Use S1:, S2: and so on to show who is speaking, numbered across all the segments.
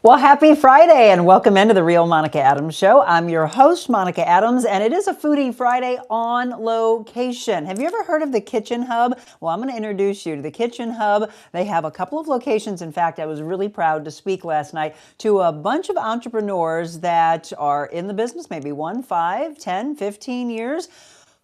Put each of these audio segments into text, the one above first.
S1: Well, happy Friday and welcome into the Real Monica Adams Show. I'm your host, Monica Adams, and it is a Foodie Friday on location. Have you ever heard of the Kitchen Hub? Well, I'm going to introduce you to the Kitchen Hub. They have a couple of locations. In fact, I was really proud to speak last night to a bunch of entrepreneurs that are in the business, maybe 1, 5, 10, 15 years.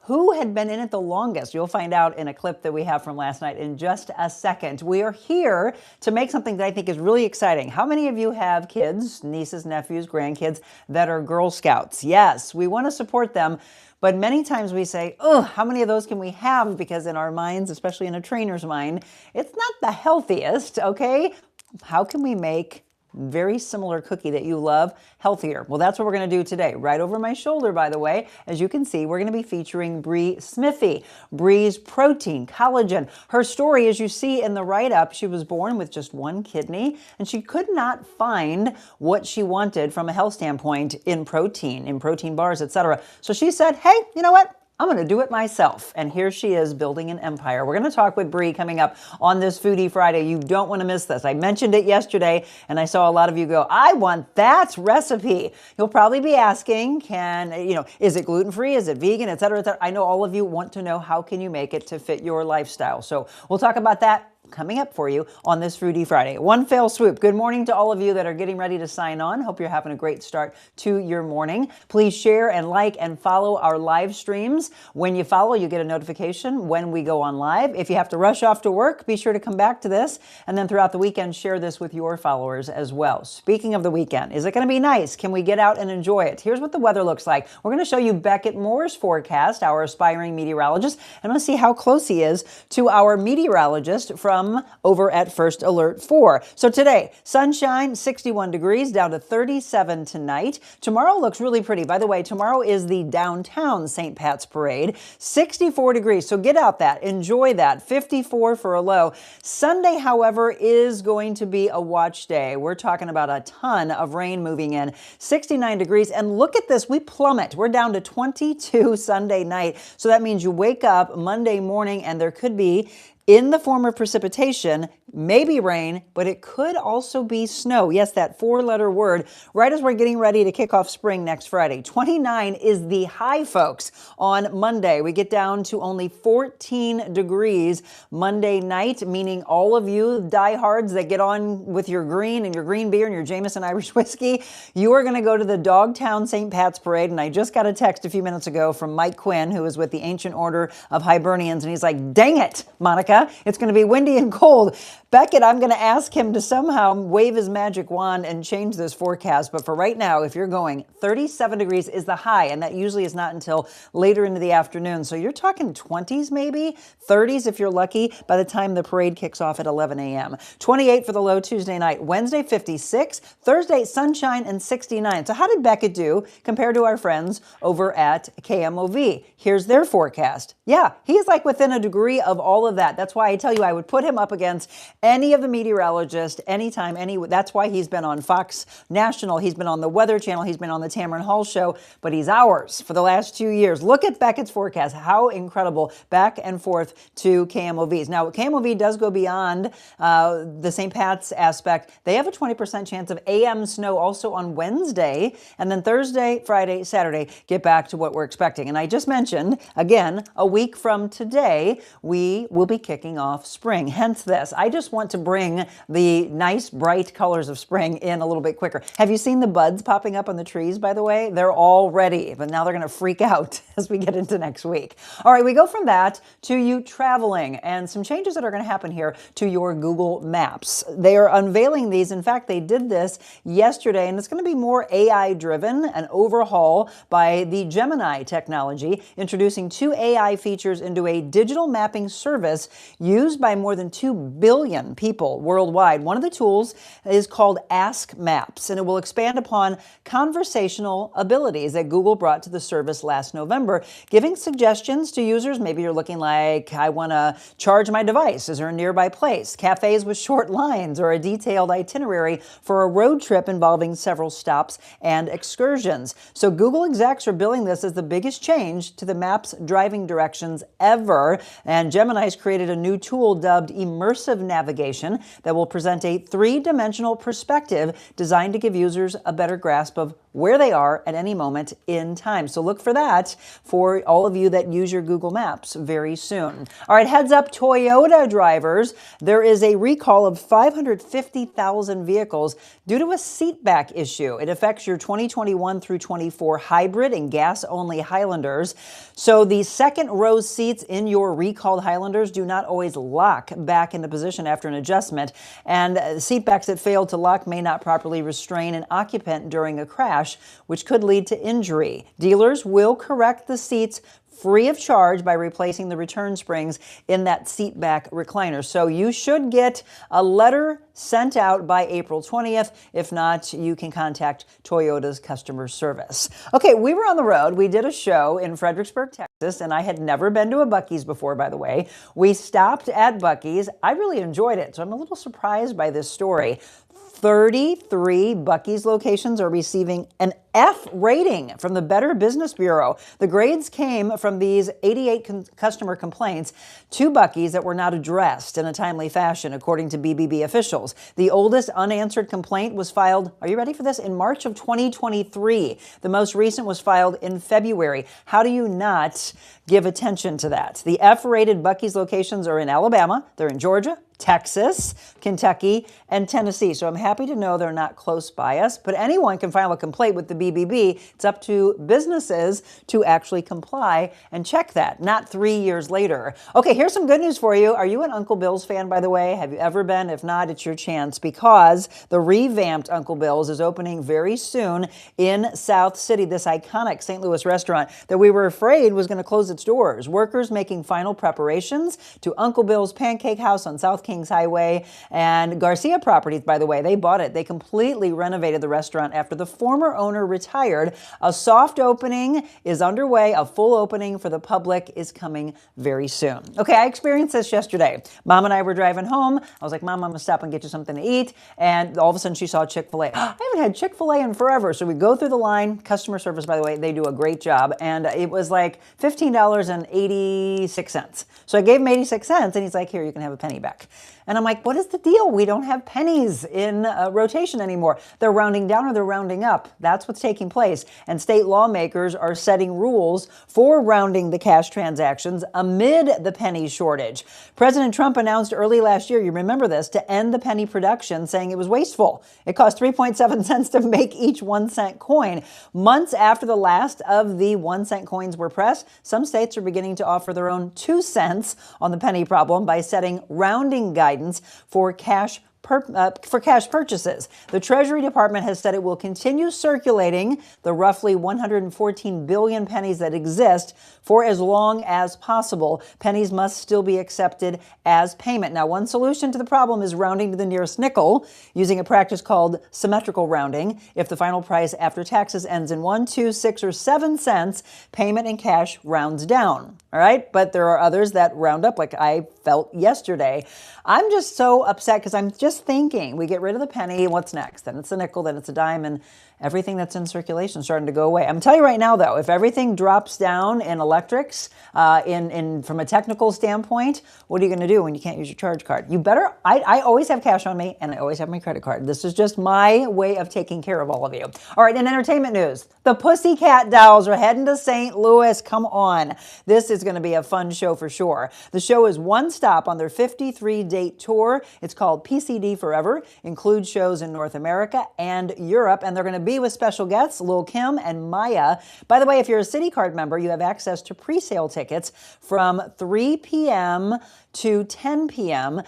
S1: Who had been in it the longest? You'll find out in a clip that we have from last night in just a second. We are here to make something that I think is really exciting. How many of you have kids, nieces, nephews, grandkids that are Girl Scouts? Yes, we want to support them. But many times we say, oh, how many of those can we have? Because in our minds, especially in a trainer's mind, it's not the healthiest, okay? How can we make very similar cookie that you love healthier? Well, that's what we're going to do today. Right over my shoulder, by the way, as you can see, we're going to be featuring Brie Smithey. Brie's protein, collagen. Her story, as you see in the write-up, she was born with just one kidney, and she could not find what she wanted from a health standpoint in protein bars, etc. So she said, hey, you know what? I'm going to do it myself. And here she is building an empire. We're going to talk with Brie coming up on this Foodie Friday. You don't want to miss this. I mentioned it yesterday, and I saw a lot of you go, I want that recipe. You'll probably be asking, is it gluten-free? Is it vegan, et cetera, et cetera. I know all of you want to know how can you make it to fit your lifestyle. So we'll talk about that coming up for you on this Foodie Friday. One fell swoop. Good morning to all of you that are getting ready to sign on. Hope you're having a great start to your morning. Please share and like and follow our live streams. When you follow, you get a notification when we go on live. If you have to rush off to work, be sure to come back to this. And then throughout the weekend, share this with your followers as well. Speaking of the weekend, is it going to be nice? Can we get out and enjoy it? Here's what the weather looks like. We're going to show you Beckett Moore's forecast, our aspiring meteorologist. And let's see how close he is to our meteorologist from over at First Alert 4. So today, sunshine, 61 degrees, down to 37 tonight. Tomorrow looks really pretty. By the way, tomorrow is the downtown St. Pat's Parade. 64 degrees, so get out that. Enjoy that. 54 for a low. Sunday, however, is going to be a watch day. We're talking about a ton of rain moving in. 69 degrees, and look at this. We plummet. We're down to 22 Sunday night. So that means you wake up Monday morning and there could be, in the form of precipitation, maybe rain, but it could also be snow. Yes, that 4-letter word, right as we're getting ready to kick off spring next Friday. 29 is the high, folks, on Monday. We get down to only 14 degrees Monday night, meaning all of you diehards that get on with your green and your green beer and your Jameson Irish whiskey, you are going to go to the Dogtown St. Pat's Parade. And I just got a text a few minutes ago from Mike Quinn, who is with the Ancient Order of Hibernians, and he's like, dang it, Monica, it's going to be windy and cold. Beckett, I'm going to ask him to somehow wave his magic wand and change this forecast. But for right now, if you're going, 37 degrees is the high, and that usually is not until later into the afternoon. So you're talking 20s maybe, 30s if you're lucky by the time the parade kicks off at 11 a.m. 28 for the low Tuesday night. Wednesday, 56. Thursday, sunshine and 69. So how did Beckett do compared to our friends over at KMOV? Here's their forecast. Yeah, he's like within a degree of all of that. That's why I tell you I would put him up against any of the meteorologists, anytime, that's why he's been on Fox National, he's been on the Weather Channel, he's been on the Tamron Hall Show, but he's ours for the last 2 years. Look at Beckett's forecast, how incredible, back and forth to KMOV's. Now, KMOV does go beyond the St. Pat's aspect. They have a 20% chance of AM snow also on Wednesday, and then Thursday, Friday, Saturday, get back to what we're expecting. And I just mentioned, again, a week from today, we will be kicking off spring. Hence this. I just want to bring the nice, bright colors of spring in a little bit quicker. Have you seen the buds popping up on the trees, by the way? They're all ready, but now they're going to freak out as we get into next week. All right, we go from that to you traveling and some changes that are going to happen here to your Google Maps. They are unveiling these. In fact, they did this yesterday, and it's going to be more AI-driven, an overhaul by the Gemini technology, introducing 2 AI features into a digital mapping service used by more than 2 billion people worldwide. One of the tools is called Ask Maps, and it will expand upon conversational abilities that Google brought to the service last November, giving suggestions to users. Maybe you're looking like, I want to charge my device. Is there a nearby place? Cafes with short lines, or a detailed itinerary for a road trip involving several stops and excursions. So Google execs are billing this as the biggest change to the Maps driving directions ever, and Gemini's created created a new tool dubbed Immersive Navigation that will present a three-dimensional perspective designed to give users a better grasp of where they are at any moment in time. So look for that for all of you that use your Google Maps very soon. All right, heads up, Toyota drivers. There is a recall of 550,000 vehicles due to a seat back issue. It affects your 2021 through 24 hybrid and gas-only Highlanders. So the second row seats in your recalled Highlanders do not always lock back into position after an adjustment, and seat backs that fail to lock may not properly restrain an occupant during a crash, which could lead to injury. Dealers will correct the seats free of charge by replacing the return springs in that seat back recliner. So you should get a letter sent out by April 20th. If not, you can contact Toyota's customer service. Okay, we were on the road. We did a show in Fredericksburg, Texas, and I had never been to a Buc-ee's before, by the way. We stopped at Buc-ee's. I really enjoyed it, so I'm a little surprised by this story. 33 Buc-ee's locations are receiving an F rating from the Better Business Bureau. The grades came from these 88 customer complaints to Buc-ee's that were not addressed in a timely fashion, according to BBB officials. The oldest unanswered complaint was filed, are you ready for this, in March of 2023. The most recent was filed in February. How do you not give attention to that? The F-rated Buc-ee's locations are in Alabama, they're in Georgia, Texas, Kentucky, and Tennessee. So I'm happy to know they're not close by us, but anyone can file a complaint with the BBB. It's up to businesses to actually comply and check that, not 3 years later. Okay, here's some good news for you. Are you an Uncle Bill's fan, by the way? Have you ever been? If not, it's your chance, because the revamped Uncle Bill's is opening very soon in South City, this iconic St. Louis restaurant that we were afraid was going to close its doors. Workers making final preparations to Uncle Bill's Pancake House on South Kings Highway and Garcia Properties, by the way. They bought it. They completely renovated the restaurant after the former owner retired. A soft opening is underway. A full opening for the public is coming very soon. Okay, I experienced this yesterday. Mom and I were driving home. I was like, Mom, I'm going to stop and get you something to eat. And all of a sudden she saw Chick-fil-A. I haven't had Chick-fil-A in forever. So we go through the line. Customer service, by the way, they do a great job. And it was like $15.86. So I gave him 86 cents and he's like, here, you can have a penny back. And I'm like, what is the deal? We don't have pennies in rotation anymore. They're rounding down or they're rounding up. That's what's taking place. And state lawmakers are setting rules for rounding the cash transactions amid the penny shortage. President Trump announced early last year, you remember this, to end the penny production, saying it was wasteful. It cost 3.7 cents to make each 1 cent coin. Months after the last of the 1 cent coins were pressed, some states are beginning to offer their own 2 cents on the penny problem by setting rounding guidance for cash purchases. The Treasury Department has said it will continue circulating the roughly 114 billion pennies that exist for as long as possible. Pennies must still be accepted as payment. Now, one solution to the problem is rounding to the nearest nickel using a practice called symmetrical rounding. If the final price after taxes ends in 1, 2, 6, or 7 cents, payment in cash rounds down. All right, but there are others that round up, like I felt yesterday. I'm just so upset because I'm just thinking we get rid of the penny, what's next? Then it's a nickel, then it's a dime, and everything that's in circulation is starting to go away. I'm telling you right now, though, if everything drops down in electrics, from a technical standpoint, what are you going to do when you can't use your charge card? You better, I always have cash on me, and I always have my credit card. This is just my way of taking care of all of you. All right, in entertainment news, the Pussycat Dolls are heading to St. Louis. Come on. This is going to be a fun show for sure. The show is one stop on their 53-date tour. It's called PCD Forever, includes shows in North America and Europe, and they're going to be with special guests, Lil' Kim and Maya. By the way, if you're a City Card member, you have access to pre-sale tickets from 3 p.m. to 10 p.m.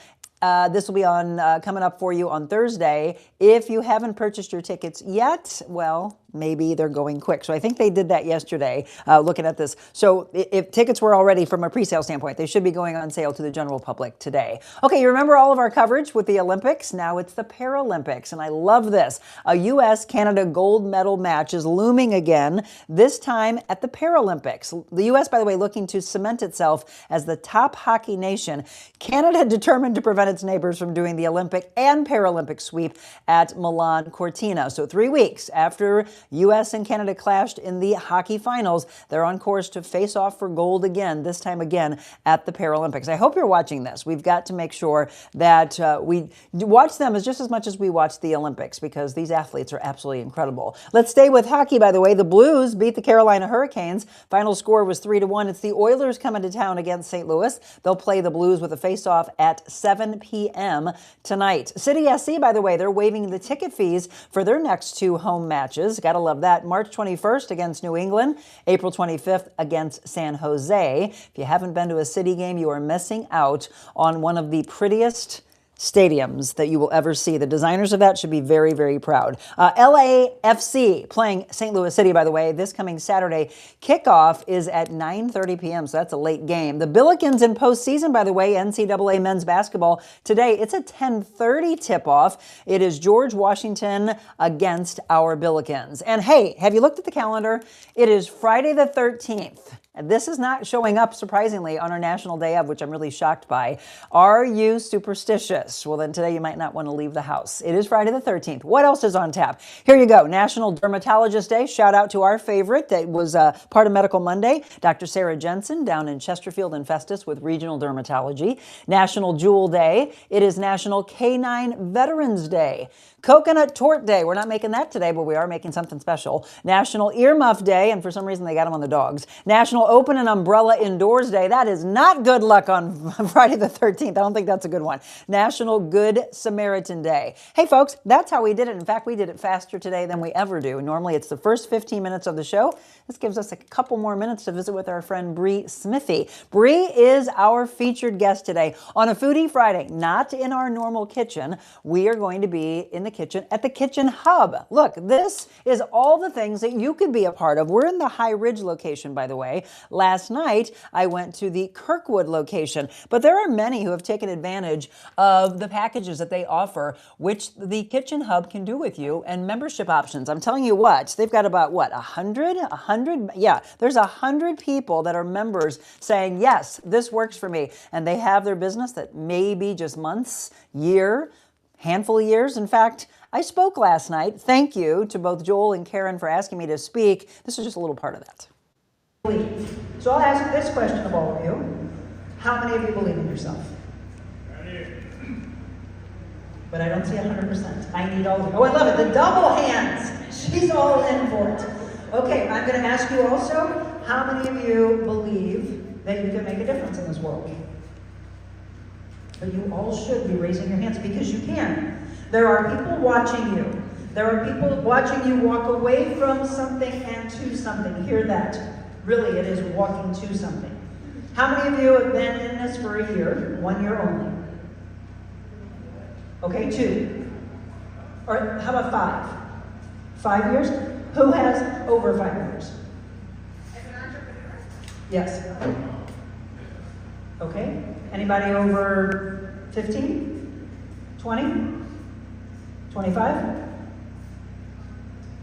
S1: This will be on coming up for you on Thursday. If you haven't purchased your tickets yet, well, maybe they're going quick. So I think they did that yesterday, looking at this. So if tickets were already from a pre-sale standpoint, they should be going on sale to the general public today. Okay, you remember all of our coverage with the Olympics? Now it's the Paralympics, and I love this. A U.S.-Canada gold medal match is looming again, this time at the Paralympics. The U.S., by the way, looking to cement itself as the top hockey nation. Canada determined to prevent its neighbors from doing the Olympic and Paralympic sweep at Milan Cortina. So 3 weeks after U.S. and Canada clashed in the hockey finals. They're on course to face off for gold again, this time again at the Paralympics. I hope you're watching this. We've got to make sure that we watch them just as much as we watch the Olympics, because these athletes are absolutely incredible. Let's stay with hockey, by the way. The Blues beat the Carolina Hurricanes. Final score was 3-1. It's the Oilers coming to town against St. Louis. They'll play the Blues with a face-off at 7 p.m. tonight. City SC, by the way, they're waiving the ticket fees for their next two home matches. Gotta love that. March 21st against New England, April 25th against San Jose. If you haven't been to a City game, you are missing out on one of the prettiest stadiums that you will ever see. The designers of that should be very, very proud. LAFC playing St. Louis City, by the way, this coming Saturday. Kickoff is at 9:30 p.m., so that's a late game. The Billikens in postseason, by the way, NCAA men's basketball. Today, it's a 10:30 tip-off. It is George Washington against our Billikens. And hey, have you looked at the calendar? It is Friday the 13th. This is not showing up, surprisingly, on our National Day of, which I'm really shocked by. Are you superstitious? Well, then today you might not want to leave the house. It is Friday the 13th. What else is on tap? Here you go. National Dermatologist Day. Shout out to our favorite that was part of Medical Monday, Dr. Sarah Jensen down in Chesterfield and Festus with Regional Dermatology. National Jewel Day. It is National Canine Veterans Day. Coconut Tort Day. We're not making that today, but we are making something special. National Earmuff Day, and for some reason they got them on the dogs. National Open an Umbrella Indoors Day. That is not good luck on Friday the 13th. I don't think that's a good one. National Good Samaritan Day. Hey folks, that's how we did it. In fact, we did it faster today than we ever do. Normally it's the first 15 minutes of the show. This gives us a couple more minutes to visit with our friend Brie Smithey. Brie is our featured guest today on a Foodie Friday. Not in our normal kitchen. We are going to be in the kitchen at the Kitchen Hub. Look, this is all the things that you could be a part of. We're in the High Ridge location, by the way. Last night, I went to the Kirkwood location, but there are many who have taken advantage of the packages that they offer, which the Kitchen Hub can do with you, and membership options. I'm telling you what, they've got about, what, 100? Yeah, there's 100 people that are members saying, yes, this works for me. And they have their business that may be just months, year, handful of years. In fact, I spoke last night. Thank you to both Joel and Karen for asking me to speak. This is just a little part of that. So I'll ask this question of all of you. How many of you believe in yourself? But I don't see 100%. I need all of you. Oh, I love it. The double hands. She's all in for it. Okay, I'm going to ask you also, how many of you believe that you can make a difference in this world? But you all should be raising your hands, because you can. There are people watching you. There are people watching you walk away from something and to something. Hear that. Really, it is walking to something. How many of you have been in this for a year? 1 year only. Okay, 2. Or how about 5? 5 years? Who has over 5 years? As an entrepreneur? Yes. Okay. Anybody over 15? 20? 25?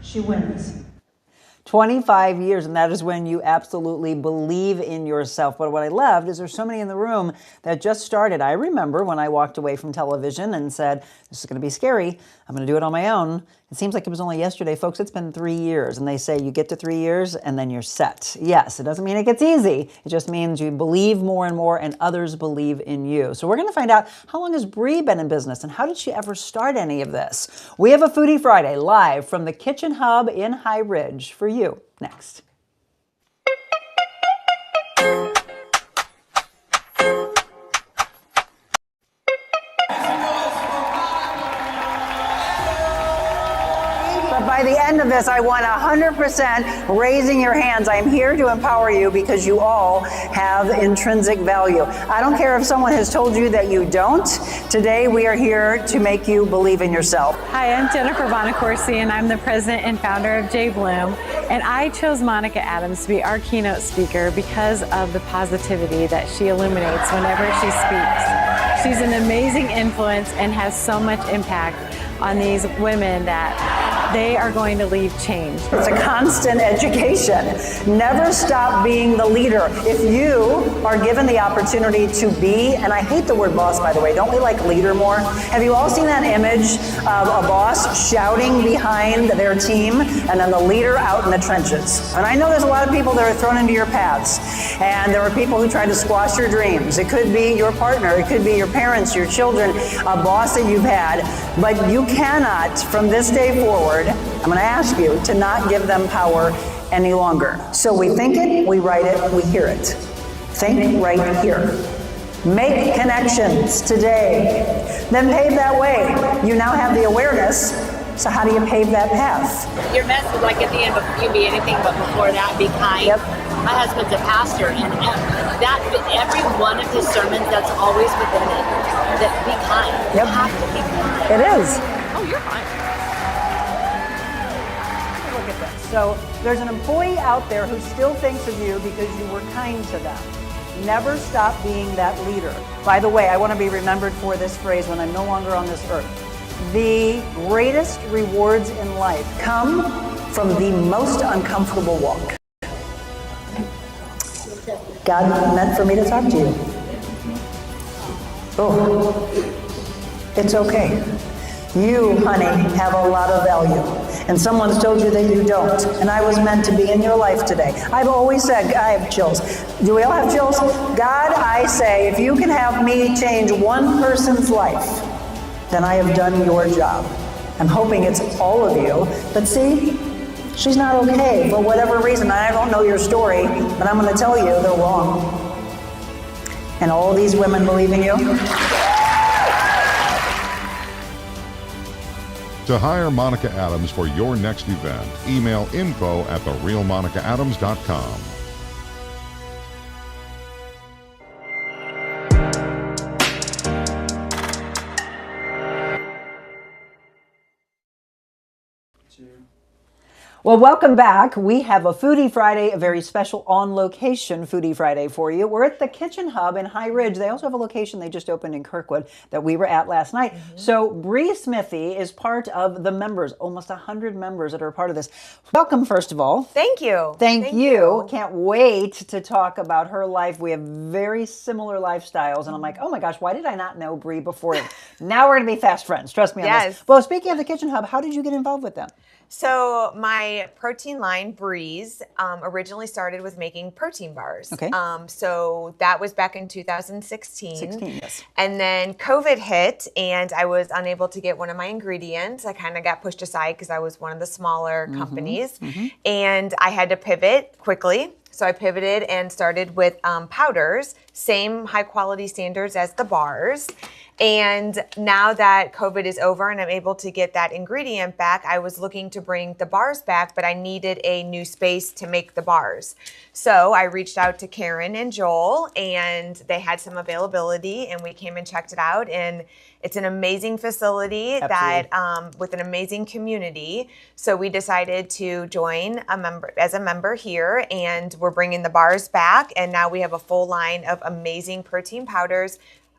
S1: She wins. 25 years, and that is when you absolutely believe in yourself. But what I loved is there's so many in the room that just started. I remember when I walked away from television and said, this is going to be scary. I'm going to do it on my own. It seems like it was only yesterday. Folks, it's been 3 years, and they say you get to 3 years and then you're set. Yes, it doesn't mean it gets easy. It just means you believe more and more, and others believe in you. So we're going to find out, how long has Brie been in business, and how did she ever start any of this? We have a Foodie Friday live from the Kitchen Hub in High Ridge for you next. By the end of this, I want 100% raising your hands. I'm here to empower you because you all have intrinsic value. I don't care if someone has told you that you don't. Today, we are here to make you believe in yourself.
S2: Hi, I'm Jennifer Bonacorsi, and I'm the president and founder of J Bloom. And I chose Monica Adams to be our keynote speaker because of the positivity that she illuminates whenever she speaks. She's an amazing influence and has so much impact on these women that they are going to leave changed.
S1: It's a constant education. Never stop being the leader. If you are given the opportunity to be, and I hate the word boss, by the way, don't we like leader more? Have you all seen that image of a boss shouting behind their team and then the leader out in the trenches? And I know there's a lot of people that are thrown into your paths, and there are people who try to squash your dreams. It could be your partner, it could be your parents, your children, a boss that you've had, but you cannot, from this day forward, I'm going to ask you to not give them power any longer. So we think it, we write it, we hear it. Think right here. Make connections today. Then pave that way. You now have the awareness. So how do you pave that path?
S3: Your message, like at the end, before you be anything, but before that, be kind.
S1: Yep.
S3: My husband's a pastor, and that every one of his sermons, that's always within it. That be kind.
S1: Yep.
S3: You have to be kind.
S1: It is.
S3: Oh, you're fine.
S1: Look at this. So there's an employee out there who still thinks of you because you were kind to them. Never stop being that leader. By the way, I want to be remembered for this phrase when I'm no longer on this earth. The greatest rewards in life come from the most uncomfortable walk. God meant for me to talk to you. Oh, it's okay. You, honey, have a lot of value. And someone's told you that you don't. And I was meant to be in your life today. I've always said, I have chills. Do we all have chills? God, I say, if you can have me change one person's life, then I have done your job. I'm hoping it's all of you. But see, she's not okay for whatever reason. I don't know your story, but I'm going to tell you they're wrong. And all these women believe in you.
S4: To hire Monica Adams for your next event, email info@therealmonicaadams.com.
S1: Well, welcome back. We have a Foodie Friday, a very special on-location Foodie Friday for you. We're at the Kitchen Hub in High Ridge. They also have a location they just opened in Kirkwood that we were at last night. So Brie Smithey is part of the members, almost 100 members that are part of this. Welcome, first of all.
S5: Thank you.
S1: Thank you. Can't wait to talk about her life. We have very similar lifestyles. And I'm like, oh my gosh, why did I not know Brie before? Now we're going to be fast friends. Trust me on this. Well, speaking of the Kitchen Hub, how did you get involved with them?
S5: So my protein line, Bries, originally started with making protein bars.
S1: Okay.
S5: So that was back in 2016.
S1: 16, yes.
S5: And then COVID hit and I was unable to get one of my ingredients. I kind of got pushed aside because I was one of the smaller companies. And I had to pivot quickly. So I pivoted and started with powders, same high quality standards as the bars. And now that COVID is over and I'm able to get that ingredient back, I was looking to bring the bars back, but I needed a new space to make the bars. So I reached out to Karen and Joel and they had some availability and we came and checked it out. And it's an amazing facility that with an amazing community. So we decided to join as a member here and we're bringing the bars back. And now we have a full line of amazing protein powders,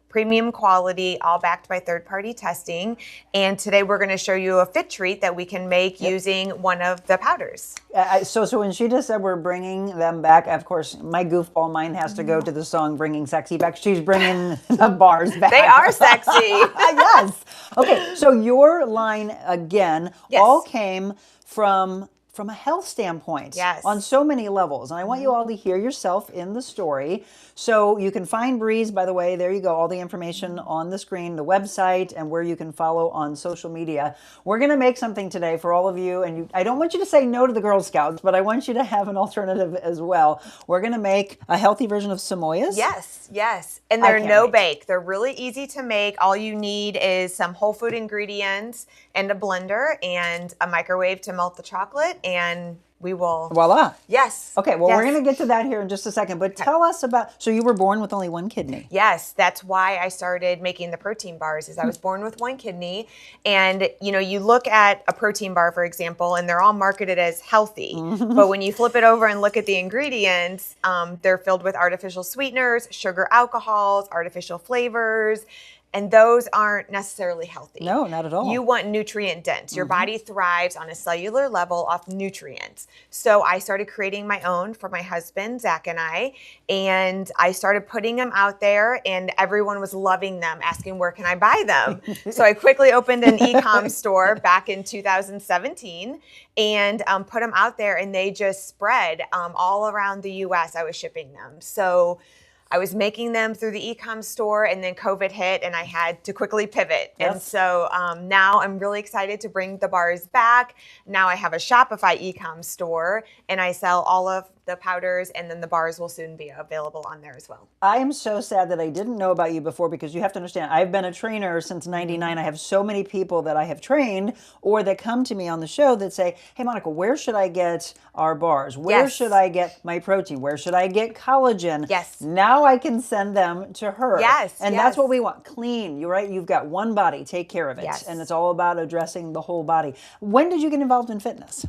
S5: premium quality, all backed by third-party testing. And today we're going to show you a fit treat that we can make using one of the powders.
S1: So when she just said we're bringing them back, of course, my goofball mind has to go to the song Bringing Sexy Back. She's bringing the bars back.
S5: They are sexy.
S1: Yes. Okay, so your line, again, all came from a health standpoint on so many levels. And I want you all to hear yourself in the story. So you can find Bries, by the way, there you go, all the information on the screen, the website, and where you can follow on social media. We're going to make something today for all of you. And I don't want you to say no to the Girl Scouts, but I want you to have an alternative as well. We're going to make a healthy version of samoyas.
S5: Yes, yes. And they're no bake. They're really easy to make. All you need is some whole food ingredients and a blender and a microwave to melt the chocolate, and we will...
S1: Voila.
S5: Yes.
S1: Okay, well, we're going to get to that here in just a second, but tell us about... So you were born with only one kidney.
S5: Yes, that's why I started making the protein bars, is I was born with one kidney. And, you know, you look at a protein bar, for example, and they're all marketed as healthy. But when you flip it over and look at the ingredients, they're filled with artificial sweeteners, sugar alcohols, artificial flavors. And those aren't necessarily healthy.
S1: No, not at all.
S5: You want nutrient dense. Your body thrives on a cellular level off nutrients. So I started creating my own for my husband, Zach, and I started putting them out there, and everyone was loving them, asking where can I buy them. So I quickly opened an e-com store back in 2017 and put them out there, and they just spread all around the U.S. I was shipping them. So I was making them through the e-com store, and then COVID hit and I had to quickly pivot.
S1: Yes.
S5: And so now I'm really excited to bring the bars back. Now I have a Shopify e-com store, and I sell all of the powders, and then the bars will soon be available on there as well.
S1: I am so sad that I didn't know about you before, because you have to understand, I've been a trainer since '99. I have so many people that I have trained or that come to me on the show that say, hey, Monica, where should I get our bars? Where
S5: Yes.
S1: should I get my protein? Where should I get collagen?
S5: Yes.
S1: Now I can send them to her.
S5: Yes,
S1: And
S5: yes.
S1: that's what we want. Clean. You're right. You've got one body. Take care of it.
S5: Yes.
S1: And it's all about addressing the whole body. When did you get involved in fitness?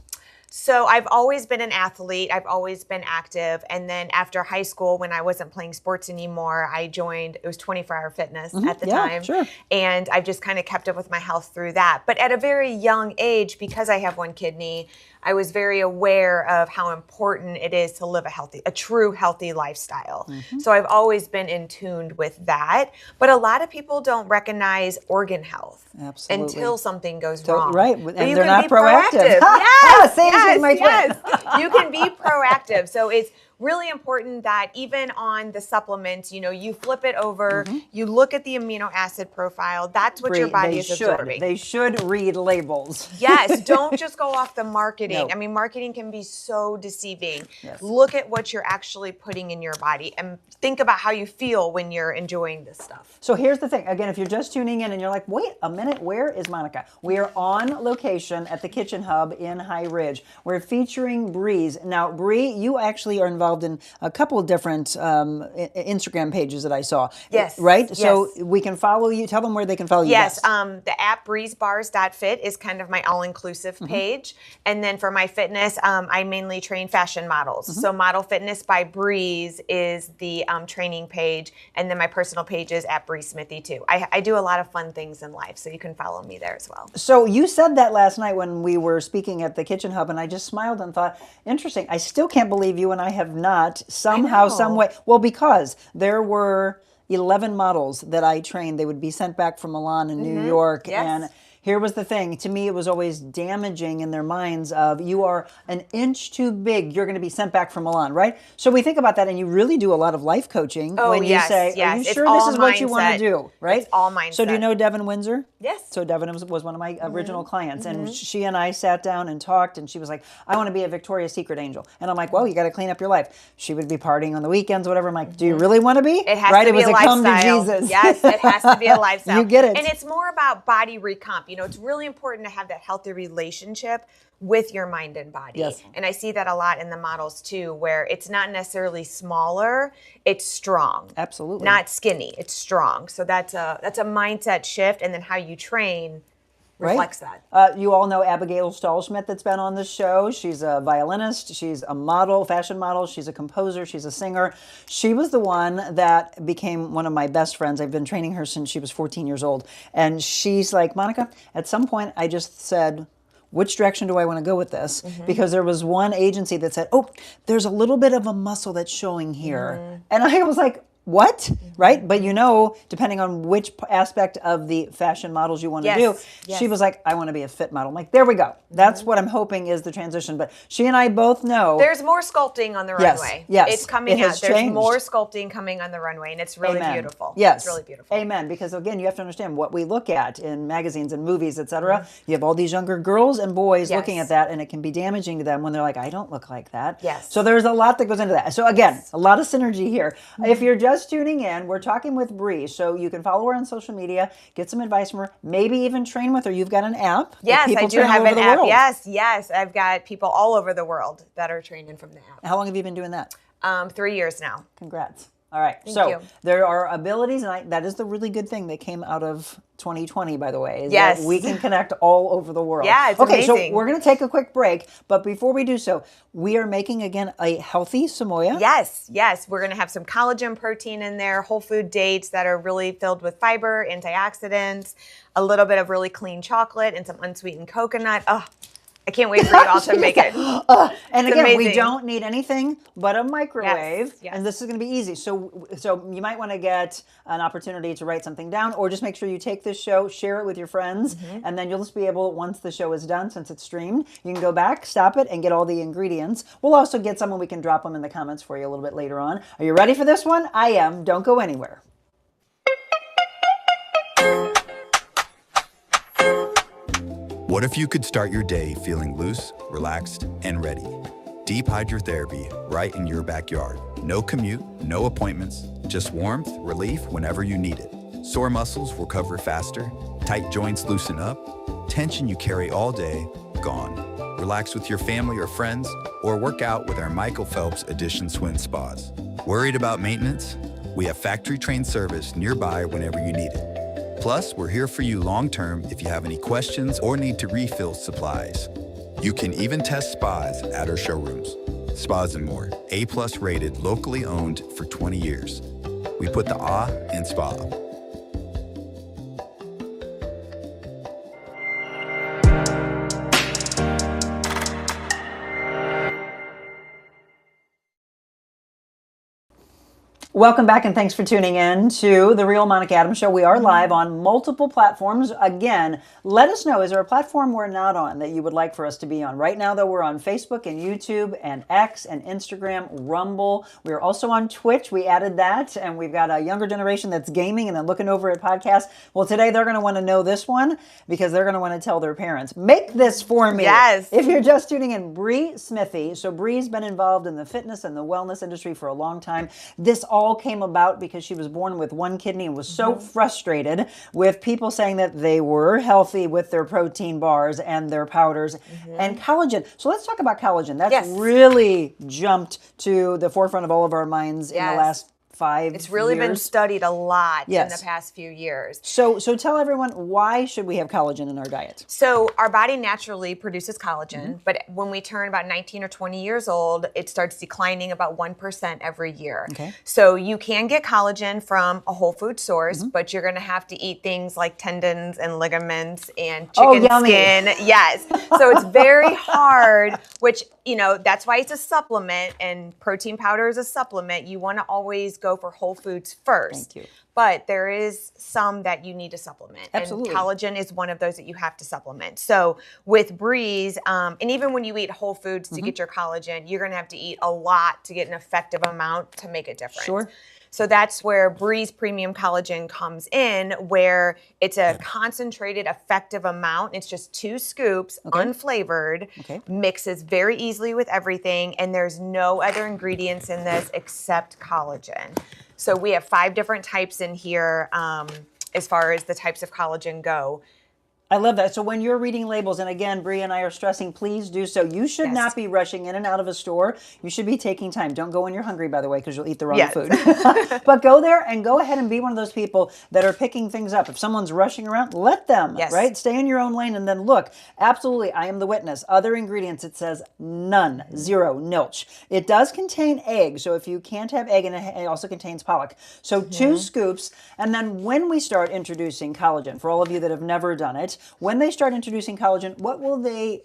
S5: So I've always been an athlete. I've always been active. And then after high school, when I wasn't playing sports anymore, I joined, it was 24-hour fitness at the
S1: Yeah,
S5: time.
S1: sure.
S5: And I've just kind of kept up with my health through that. But at a very young age, because I have one kidney, I was very aware of how important it is to live a true healthy lifestyle. So I've always been in tune with that. But a lot of people don't recognize organ health
S1: Absolutely.
S5: until something goes wrong.
S1: Right. And
S5: But
S1: they're
S5: you can
S1: not
S5: be
S1: proactive.
S5: Yes,
S1: Same as my
S5: yes. You can be proactive. So it's really important that even on the supplements, you flip it over, you look at the amino acid profile. That's what your body is absorbing.
S1: They should read labels.
S5: Yes, don't just go off the marketing.
S1: No.
S5: I mean, marketing can be so deceiving.
S1: Yes.
S5: Look at what you're actually putting in your body and think about how you feel when you're enjoying this stuff.
S1: So here's the thing. Again, if you're just tuning in and you're like, wait a minute, where is Monica? We are on location at the Kitchen Hub in High Ridge. We're featuring Brie's. Now, Brie, you actually are involved in a couple of different Instagram pages that I saw.
S5: Yes.
S1: Right?
S5: Yes.
S1: So we can follow you. Tell them where they can follow you.
S5: Yes,
S1: best.
S5: the app BriesBars.fit is kind of my all-inclusive page. And then for my fitness, I mainly train fashion models. So Model Fitness by Bries is the training page. And then my personal page is at Brie Smithey too. I do a lot of fun things in life, so you can follow me there as well.
S1: So you said that last night when we were speaking at the Kitchen Hub, and I just smiled and thought, interesting. I still can't believe you and I have not somehow, some way. Well, because there were 11 models that I trained. They would be sent back from Milan and New York.
S5: Yes.
S1: And here was the thing. To me, it was always damaging in their minds of, you are an inch too big, you're going to be sent back from Milan, right? So we think about that, and you really do a lot of life coaching when
S5: yes,
S1: you say, are
S5: yes.
S1: you
S5: It's
S1: sure
S5: all
S1: this is what you want
S5: mindset.
S1: to do, right?
S5: It's all mindset.
S1: So do you know Devin Windsor?
S5: Yes.
S1: So Devin was one of my original clients, and she and I sat down and talked, and she was like, I want to be a Victoria's Secret angel. And I'm like, well, you got to clean up your life. She would be partying on the weekends, whatever. I'm like, do you really want to be?
S5: It has
S1: right?
S5: to be
S1: It was
S5: a
S1: come
S5: lifestyle.
S1: to Jesus.
S5: Yes, it has to be a lifestyle.
S1: You get it.
S5: And it's more about body recomp. It's really important to have that healthy relationship with your mind and body.
S1: Yes.
S5: And I see that a lot in the models too, where it's not necessarily smaller, it's strong.
S1: Absolutely.
S5: Not skinny, it's strong. So that's a mindset shift, and then how you train reflects that.
S1: You all know Abigail Stahlschmidt that's been on this show. She's a violinist. She's a model, fashion model. She's a composer. She's a singer. She was the one that became one of my best friends. I've been training her since she was 14 years old. And she's like, Monica, at some point I just said, which direction do I want to go with this? Because there was one agency that said, oh, there's a little bit of a muscle that's showing here. And I was like, what? Right? But depending on which aspect of the fashion models you want to do, she was like, I want to be a fit model. I'm like, there we go. That's what I'm hoping is the transition. But she and I both know.
S5: There's more sculpting on the runway.
S1: Yes.
S5: It's coming
S1: It
S5: out.
S1: has
S5: There's
S1: changed.
S5: more sculpting coming on the runway, and it's really
S1: Amen.
S5: beautiful.
S1: Yes.
S5: It's really beautiful.
S1: Amen. Because again, you have to understand what we look at in magazines and movies, etc. You have all these younger girls and boys looking at that, and it can be damaging to them when they're like, I don't look like that.
S5: Yes.
S1: So there's a lot that goes into that. So again, a lot of synergy here. If you're just tuning in, we're talking with Brie. So you can follow her on social media, get some advice from her, maybe even train with her. You've got an app. that
S5: Yes, I
S1: people
S5: do
S1: train all
S5: have
S1: over
S5: an
S1: the
S5: app.
S1: world.
S5: Yes. I've got people all over the world that are training from the app.
S1: How long have you been doing that?
S5: 3 years now.
S1: Congrats. All right.
S5: Thank you.
S1: There are abilities, and that is the really good thing that came out of 2020, by the way, is
S5: Yes.
S1: that we can connect all over the world.
S5: Yeah, it's
S1: okay,
S5: amazing.
S1: so we're going to take a quick break, but before we do so, we are making, again, a healthy samoya.
S5: Yes. We're going to have some collagen protein in there, whole food dates that are really filled with fiber, antioxidants, a little bit of really clean chocolate, and some unsweetened coconut. Oh, I can't wait for you all to make it.
S1: And
S5: It's
S1: again, we
S5: amazing.
S1: don't need anything but a microwave,
S5: Yes.
S1: and this is going to be easy. So you might want to get an opportunity to write something down, or just make sure you take this show, share it with your friends, and then you'll just be able, once the show is done, since it's streamed, you can go back, stop it, and get all the ingredients. We'll also get some, and we can drop them in the comments for you a little bit later on. Are you ready for this one? I am. Don't go anywhere.
S6: What if you could start your day feeling loose, relaxed, and ready? Deep hydrotherapy right in your backyard. No commute, no appointments, just warmth, relief whenever you need it. Sore muscles recover faster, tight joints loosen up, tension you carry all day, gone. Relax with your family or friends, or work out with our Michael Phelps Edition Swim Spas. Worried about maintenance? We have factory-trained service nearby whenever you need it. Plus, we're here for you long-term if you have any questions or need to refill supplies. You can even test spas at our showrooms. Spas and More, A+ rated, locally owned for 20 years. We put the ah in spa.
S1: Welcome back, and thanks for tuning in to The Real Monica Adams Show. We are live on multiple platforms. Again, let us know, is there a platform we're not on that you would like for us to be on? Right now, though, we're on Facebook and YouTube and X and Instagram, Rumble. We're also on Twitch. We added that, and we've got a younger generation that's gaming and then looking over at podcasts. Well, today they're going to want to know this one because they're going to want to tell their parents. Make this for me.
S5: Yes.
S1: If you're just tuning in, Brie Smithey. So Brie's been involved in the fitness and the wellness industry for a long time. This all came about because she was born with one kidney and was so frustrated with people saying that they were healthy with their protein bars and their powders and collagen. So let's talk about collagen. That's really jumped to the forefront of all of our minds in the last 5 years.
S5: It's really been studied a lot in the past few years.
S1: So tell everyone, why should we have collagen in our diet?
S5: So our body naturally produces collagen, but when we turn about 19 or 20 years old, it starts declining about 1% every year.
S1: Okay.
S5: So you can get collagen from a whole food source, but you're going to have to eat things like tendons and ligaments and chicken skin. Yes. So it's very hard, which, you know, that's why it's a supplement, and protein powder is a supplement. You want to always go for whole foods first.
S1: Thank you.
S5: But there is some that you need to supplement.
S1: Absolutely.
S5: And collagen is one of those that you have to supplement. So with Brie's, and even when you eat whole foods to get your collagen, you're going to have to eat a lot to get an effective amount to make a difference.
S1: Sure.
S5: So that's where Brie's Premium Collagen comes in, where it's a concentrated, effective amount. It's just 2 scoops, unflavored, mixes very easily with everything, and there's no other ingredients in this except collagen. So we have 5 different types in here as far as the types of collagen go.
S1: I love that. So when you're reading labels, and again, Brie and I are stressing, please do so. You should not be rushing in and out of a store. You should be taking time. Don't go when you're hungry, by the way, because you'll eat the wrong food. But go there and go ahead and be one of those people that are picking things up. If someone's rushing around, let them, right? Stay in your own lane and then look. Absolutely, I am the witness. Other ingredients, it says none, 0, nilch. It does contain egg, so if you can't have egg, and it also contains pollock. So 2 scoops, and then when we start introducing collagen, for all of you that have never done it, when they start introducing collagen, what will they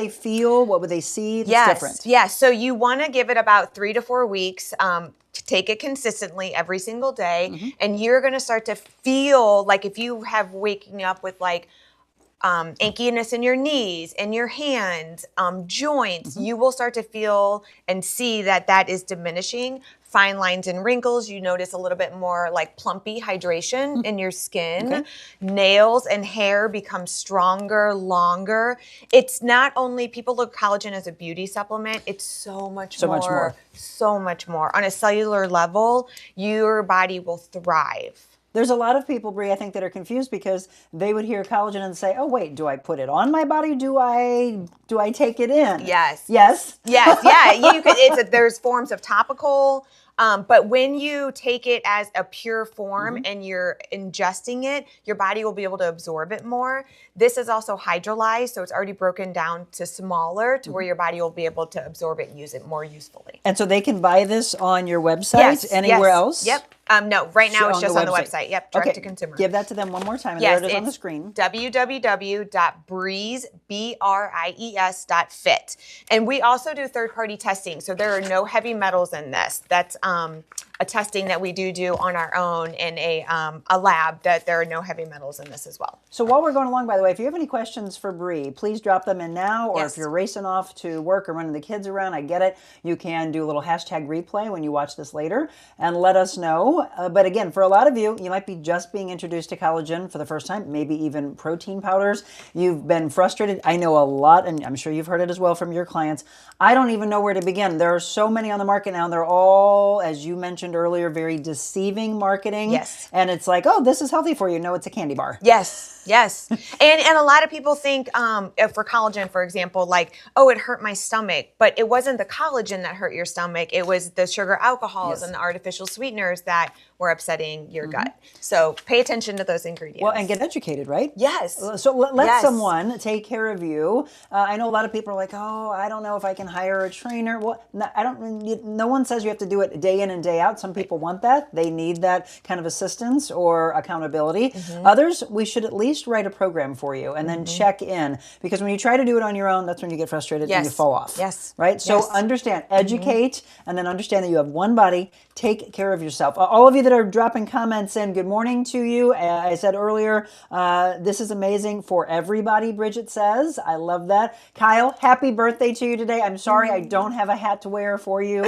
S1: feel? What will they see that's different?
S5: Yes. So you want to give it about 3 to 4 weeks. To take it consistently every single day, and you're going to start to feel like, if you have waking up with like achiness in your knees, in your hands, joints, you will start to feel and see that that is diminishing. Fine lines and wrinkles, you notice a little bit more like plumpy hydration in your skin. Nails and hair become stronger, longer. It's not only, people look at collagen as a beauty supplement, it's so much more. So much more. On a cellular level, your body will thrive.
S1: There's a lot of people, Brie, I think, that are confused because they would hear collagen and say, "Oh, wait, do I put it on my body? Do I take it in?"
S5: Yes.
S1: Yes.
S5: Yes. Yeah. You could. There's forms of topical. But when you take it as a pure form and you're ingesting it, your body will be able to absorb it more. This is also hydrolyzed, so it's already broken down to smaller to where your body will be able to absorb it and use it more usefully.
S1: And so they can buy this on your website,
S5: Yes,
S1: anywhere
S5: yes.
S1: else?
S5: Yep. No, right now it's just on the
S1: website.
S5: website. Yep, direct
S1: Okay,
S5: to consumer.
S1: give that to them one more time, and
S5: Yes,
S1: there it is on the
S5: it's
S1: screen.
S5: www.BriesBars.fit. And we also do third-party testing, so there are no heavy metals in this. That's a testing that we do on our own in a lab, that there are no heavy metals in this as well.
S1: So while we're going along, by the way, if you have any questions for Brie, please drop them in now, or
S5: Yes.
S1: if you're racing off to work or running the kids around, I get it. You can do a little hashtag replay when you watch this later and let us know. But again, for a lot of you, you might be just being introduced to collagen for the first time, maybe even protein powders. You've been frustrated. I know a lot, and I'm sure you've heard it as well from your clients. I don't even know where to begin. There are so many on the market now, and they're all, as you mentioned earlier, very deceiving marketing.
S5: Yes.
S1: And it's like, oh, this is healthy for you. No, it's a candy bar.
S5: Yes, yes. And a lot of people think for collagen, for example, like, oh, it hurt my stomach, but it wasn't the collagen that hurt your stomach. It was the sugar alcohols and the artificial sweeteners that were upsetting your gut. So pay attention to those ingredients.
S1: Well, and get educated, right?
S5: Yes.
S1: So let
S5: Yes.
S1: someone take care of you. I know a lot of people are like, oh, I don't know if I can hire a trainer. Well, no one says you have to do it day in and day out. Some people want that. They need that kind of assistance or accountability. Others, we should at least write a program for you and then check in. Because when you try to do it on your own, that's when you get frustrated and you fall off.
S5: Yes.
S1: Right? So
S5: Yes.
S1: understand, educate, and then understand that you have one body. Take care of yourself. All of you that are dropping comments in, good morning to you. I said earlier, this is amazing for everybody, Bridget says. I love that. Kyle, happy birthday to you today. I'm sorry I don't have a hat to wear for you.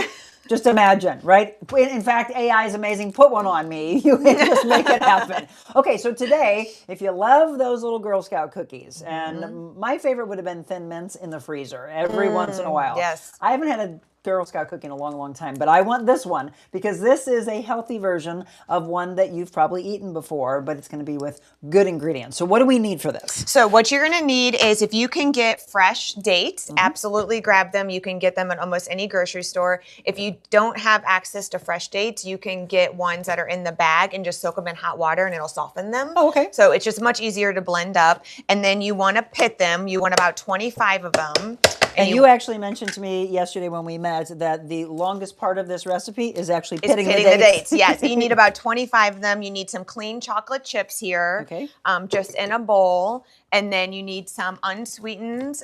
S1: Just imagine, right? In fact, AI is amazing. Put one on me. You can just make it happen. Okay, so today, if you love those little Girl Scout cookies, and my favorite would have been Thin Mints in the freezer every once in a while.
S5: Yes.
S1: I haven't had a Girl Scout cookie in a long, long time, but I want this one because this is a healthy version of one that you've probably eaten before, but it's going to be with good ingredients. So what do we need for this?
S5: So what you're going to need is, if you can get fresh dates, absolutely grab them. You can get them at almost any grocery store. If you don't have access to fresh dates, you can get ones that are in the bag and just soak them in hot water and it'll soften them.
S1: Oh, okay.
S5: So it's just much easier to blend up. And then you want to pit them. You want about 25 of them.
S1: And you actually mentioned to me yesterday when we met that the longest part of this recipe is actually pitting the dates.
S5: Yes, you need about 25 of them. You need some clean chocolate chips here,
S1: Okay.
S5: Just in a bowl. And then you need some unsweetened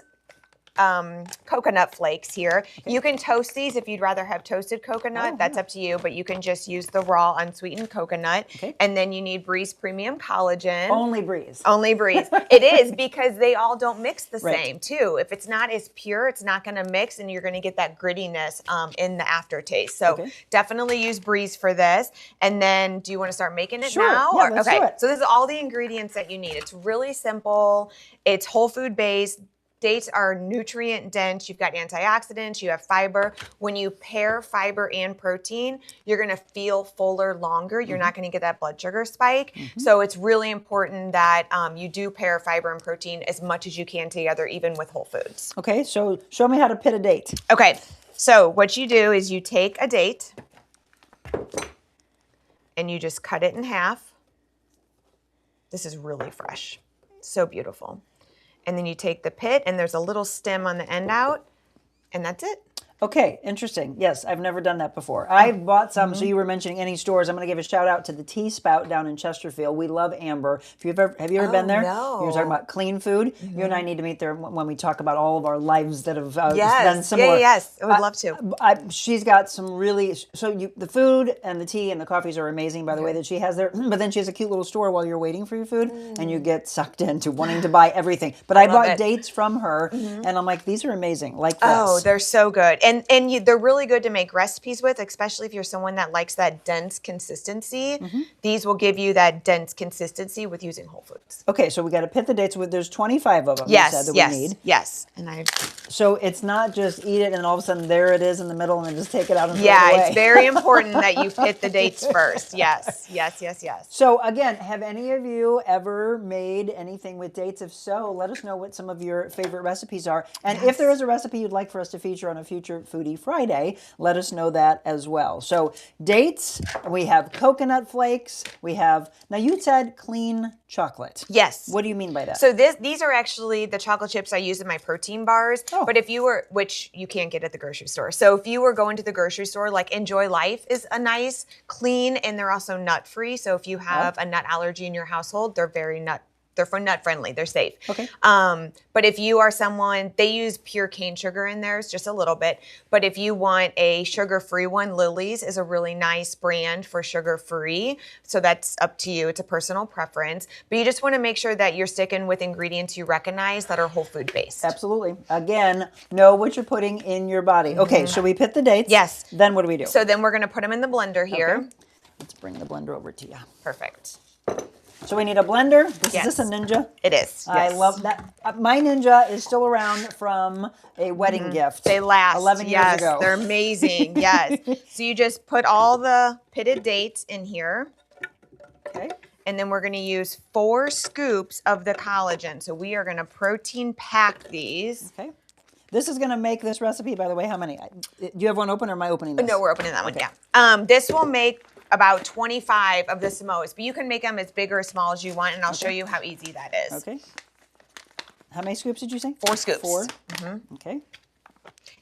S5: coconut flakes here. Okay. You can toast these if you'd rather have toasted coconut. That's up to you, but you can just use the raw unsweetened coconut. Okay. And then you need Brie's Premium Collagen.
S1: Only Brie's.
S5: Only Brie's. It is, because they all don't mix the same too. If it's not as pure, it's not going to mix and you're going to get that grittiness in the aftertaste. So definitely use Brie's for this. And then do you want to start making it now?
S1: Yeah, let's do it.
S5: So this is all the ingredients that you need. It's really simple. It's whole food based. Dates are nutrient dense. You've got antioxidants, you have fiber. When you pair fiber and protein, you're going to feel fuller longer. You're not going to get that blood sugar spike. So it's really important that you do pair fiber and protein as much as you can together, even with whole foods.
S1: Okay, so show me how to pit a date.
S5: Okay, so what you do is you take a date and you just cut it in half. This is really fresh. So beautiful. And then you take the pit and there's a little stem on the end out, and that's it.
S1: Okay, interesting. Yes, I've never done that before. I bought some, so you were mentioning any stores. I'm going to give a shout out to the Tea Spout down in Chesterfield. We love Amber. If have you ever been there?
S5: No.
S1: You're talking about clean food. You and I need to meet there when we talk about all of our lives that have been similar.
S5: Yes, I would love to.
S1: She's got some really, the food and the tea and the coffees are amazing, by the way, that she has there. But then she has a cute little store while you're waiting for your food, and you get sucked into wanting to buy everything. But I bought dates from her, and I'm like, these are amazing, like this.
S5: Oh, they're so good. And they're really good to make recipes with, especially if you're someone that likes that dense consistency. These will give you that dense consistency with using whole foods.
S1: Okay, so we got to pit the dates. There's 25 of them.
S5: Yes,
S1: you said, that
S5: yes,
S1: we need.
S5: yes.
S1: So it's not just eat it and all of a sudden there it is in the middle and then just take it out and throw it away.
S5: It's very important that you pit the dates first. Yes, yes, yes, yes.
S1: So again, have any of you ever made anything with dates? If so, let us know what some of your favorite recipes are. And if there is a recipe you'd like for us to feature on a future another Foodie Friday, let us know that as well. So dates, we have coconut flakes, we have, now you said clean chocolate.
S5: Yes.
S1: What do you mean by that?
S5: So these are actually the chocolate chips I use in my protein bars.
S1: Oh.
S5: But if you were, which you can't get at the grocery store. So if you were going to the grocery store, like Enjoy Life is a nice, clean, and they're also nut free. So if you have a nut allergy in your household, they're nut friendly. They're safe.
S1: Okay.
S5: But if you are someone, they use pure cane sugar in theirs, just a little bit. But if you want a sugar-free one, Lily's is a really nice brand for sugar-free. So that's up to you. It's a personal preference. But you just want to make sure that you're sticking with ingredients you recognize that are whole food based.
S1: Absolutely. Again, know what you're putting in your body. Okay, so we pit the dates.
S5: Yes.
S1: Then what do we do?
S5: So then we're going to put them in the blender here.
S1: Okay. Let's bring the blender over to you.
S5: Perfect.
S1: So we need a blender. Is
S5: Yes.
S1: this a Ninja?
S5: It is.
S1: I
S5: Yes.
S1: love that. My Ninja is still around from a wedding gift.
S5: They last.
S1: 11 years ago.
S5: They're amazing. Yes. So you just put all the pitted dates in here.
S1: Okay.
S5: And then we're going to use 4 scoops of the collagen. So we are going to protein pack these.
S1: Okay. This is going to make this recipe, by the way, how many? Do you have one open or am I opening this?
S5: No, we're opening that one.
S1: Okay.
S5: Yeah. This will make about 25 of the samosas, but you can make them as big or as small as you want, and I'll show you how easy that is.
S1: Okay. How many scoops did you say?
S5: 4 scoops.
S1: 4. Okay.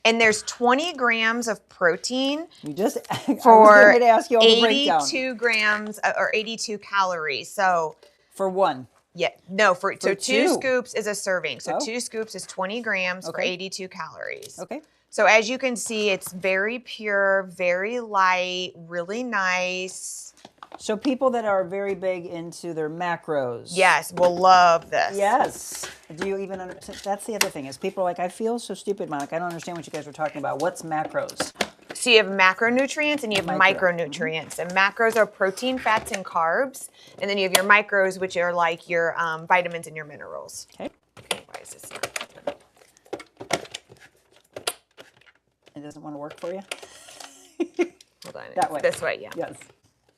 S5: And there's 20 grams of protein
S1: You just
S5: for
S1: I was getting ready to ask you all the breakdown.
S5: 82 grams or 82 calories. So
S1: For one.
S5: yeah, no, so 2
S1: 2.
S5: scoops is a serving. So
S1: Oh.
S5: 2 scoops is 20 grams for
S1: Okay.
S5: 82 calories.
S1: Okay.
S5: So as you can see, it's very pure, very light, really nice.
S1: So people that are very big into their macros.
S5: Yes, will love this.
S1: Yes. Do you even understand? That's the other thing is people are like, I feel so stupid, Monica. I don't understand what you guys were talking about. What's macros?
S5: So you have macronutrients and you have
S1: Micro.
S5: micronutrients. And macros are protein, fats, and carbs. And then you have your micros, which are like your vitamins and your minerals.
S1: Okay.
S5: Why is this not?
S1: It doesn't want to work for you?
S5: Hold on.
S1: That way.
S5: This way, yeah.
S1: Yes.